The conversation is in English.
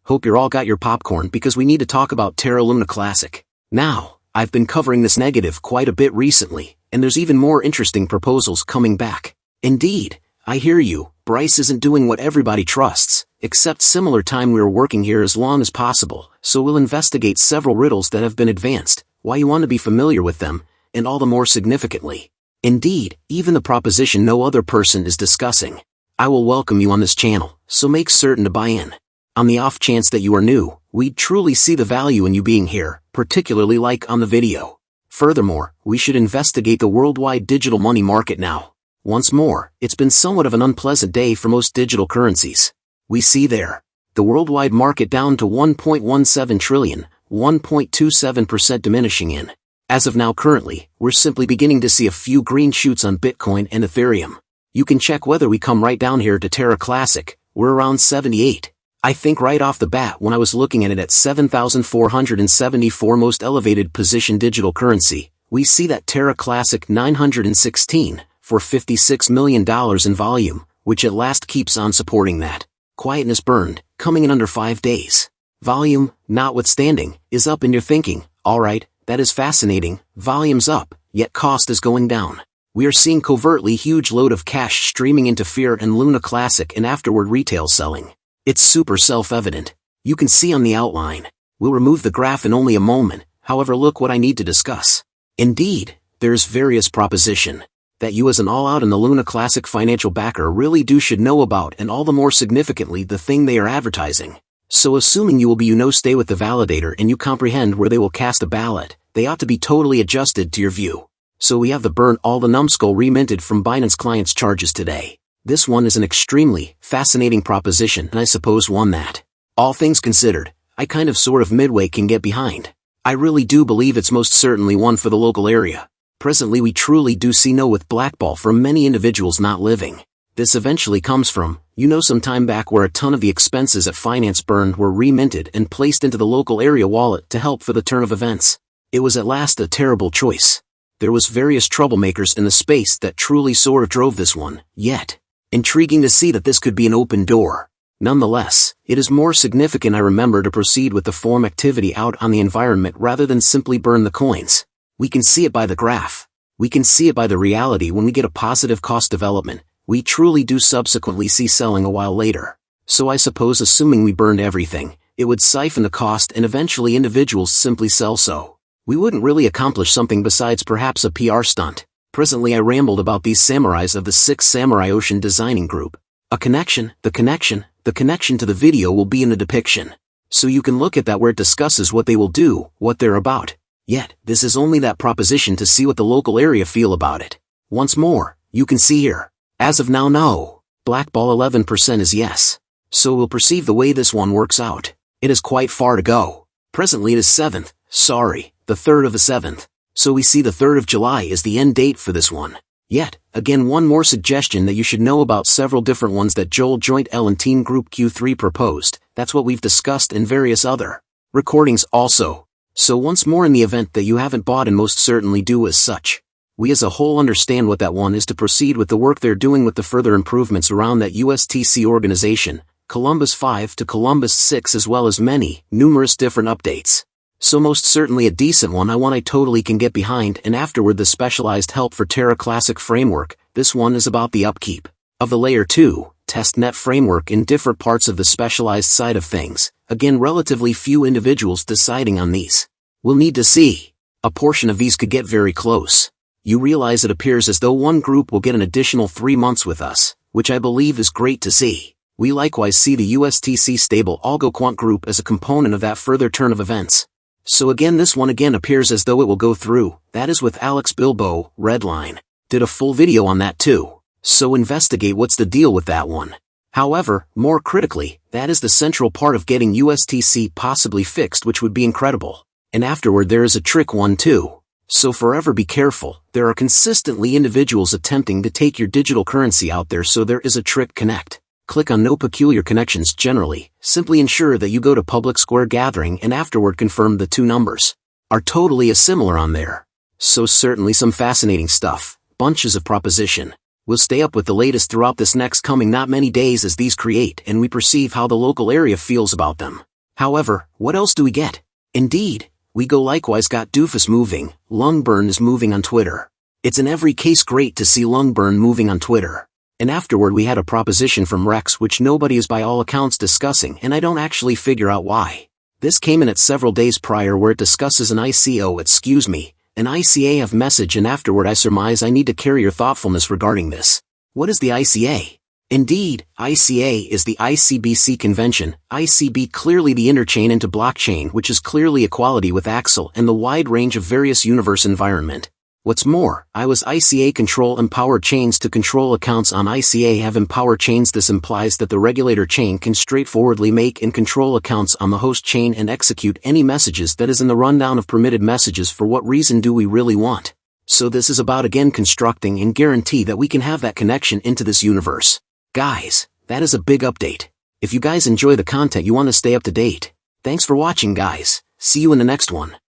Hope you're all got your popcorn because we need to talk about Terra Luna Classic. Now, I've been covering this negative quite a bit recently, and there's even more interesting proposals coming back. Indeed, I hear you, Bryce isn't doing what everybody trusts, except similar time we were working here as long as possible, so we'll investigate several riddles that have been advanced, why you want to be familiar with them, and all the more significantly. Indeed, even the proposition no other person is discussing. I will welcome you on this channel, so make certain to buy in. On the off chance that you are new, we'd truly see the value in you being here, particularly like on the video. Furthermore, we should investigate the worldwide digital money market now. Once more, it's been somewhat of an unpleasant day for most digital currencies. We see there, the worldwide market down to 1.17 trillion, 1.27% diminishing in. As of now currently, we're simply beginning to see a few green shoots on Bitcoin and Ethereum. You can check whether we come right down here to Terra Classic, we're around 78. I think right off the bat when I was looking at it at 7,474 most elevated position digital currency, we see that Terra Classic 916, for $56 million in volume, which at last keeps on supporting that. Quietness burned, coming in under 5 days. Volume, notwithstanding, is up and you're thinking, alright, that is fascinating, volume's up, yet cost is going down. We are seeing covertly huge load of cash streaming into Fiat and Luna Classic and afterward retail selling. It's super self-evident. You can see on the outline. We'll remove the graph in only a moment, however look what I need to discuss. Indeed, there's various proposition that you as an all-out in the Luna Classic financial backer really should know about, and all the more significantly the thing they are advertising. So assuming you will stay with the validator and you comprehend where they will cast a ballot, they ought to be totally adjusted to your view. So we have the burn all the numbskull reminted from Binance clients charges today. This one is an extremely fascinating proposition, and I suppose one that, all things considered, I kind of sort of midway can get behind. I really do believe it's most certainly one for the local area. Presently we truly do see no with blackball from many individuals not living. This eventually comes from, some time back where a ton of the expenses at finance burned were reminted and placed into the local area wallet to help for the turn of events. It was at last a terrible choice. There was various troublemakers in the space that truly sort of drove this one, yet intriguing to see that this could be an open door. Nonetheless, it is more significant I remember to proceed with the form activity out on the environment rather than simply burn the coins. We can see it by the graph. We can see it by the reality when we get a positive cost development. We truly do subsequently see selling a while later. So I suppose assuming we burned everything, it would siphon the cost and eventually individuals simply sell so. We wouldn't really accomplish something besides perhaps a PR stunt. Presently I rambled about these samurais of the 6 Samurai Ocean Designing Group. The connection to the video will be in the depiction. So you can look at that where it discusses what they will do, what they're about. Yet, this is only that proposition to see what the local area feel about it. Once more, you can see here. As of now no. Blackball 11% is yes. So we'll perceive the way this one works out. It is quite far to go. Presently it is the 3rd of the 7th. So we see the 3rd of July is the end date for this one. Yet, again one more suggestion that you should know about several different ones that Joel Joint L and Team Group Q3 proposed. That's what we've discussed in various other recordings also. So once more in the event that you haven't bought and most certainly do as such, we as a whole understand what that one is to proceed with the work they're doing with the further improvements around that USTC organization, Columbus 5 to Columbus 6 as well as numerous different updates. So most certainly a decent one I totally can get behind, and afterward the specialized help for Terra Classic framework. This one is about the upkeep of the Layer 2 testnet framework in different parts of the specialized side of things. Again relatively few individuals deciding on these. We'll need to see. A portion of these could get very close. You realize it appears as though one group will get an additional 3 months with us, which I believe is great to see. We likewise see the USTC stable Algo Quant group as a component of that further turn of events. So again this one appears as though it will go through. That is with Alex Bilbo, Redline. Did a full video on that too. So investigate what's the deal with that one. However, more critically, that is the central part of getting USTC possibly fixed, which would be incredible. And afterward there is a trick one too. So forever be careful, there are consistently individuals attempting to take your digital currency out there, so there is a trick connect. Click on no peculiar connections generally, simply ensure that you go to public square gathering and afterward confirm the 2 numbers are totally similar on there. So certainly some fascinating stuff, bunches of proposition. We'll stay up with the latest throughout this next coming not many days as these create and we perceive how the local area feels about them. However, what else do we get? Indeed, we go likewise got Doofus moving. Lungburn is moving on Twitter. It's in every case great to see Lungburn moving on Twitter. And afterward we had a proposition from Rex which nobody is by all accounts discussing, and I don't actually figure out why. This came in at several days prior where it discusses an an ICA of message, and afterward I surmise I need to carry your thoughtfulness regarding this. What is the ICA? Indeed, ICA is the ICBC convention, ICB clearly the interchain into blockchain, which is clearly equality with Axel and the wide range of various universe environment. What's more, ICA control empower chains to control accounts on ICA have empower chains. This implies that the regulator chain can straightforwardly make and control accounts on the host chain and execute any messages that is in the rundown of permitted messages. For what reason do we really want? So this is about again constructing and guarantee that we can have that connection into this universe. Guys, that is a big update. If you guys enjoy the content, you want to stay up to date. Thanks for watching, guys. See you in the next one.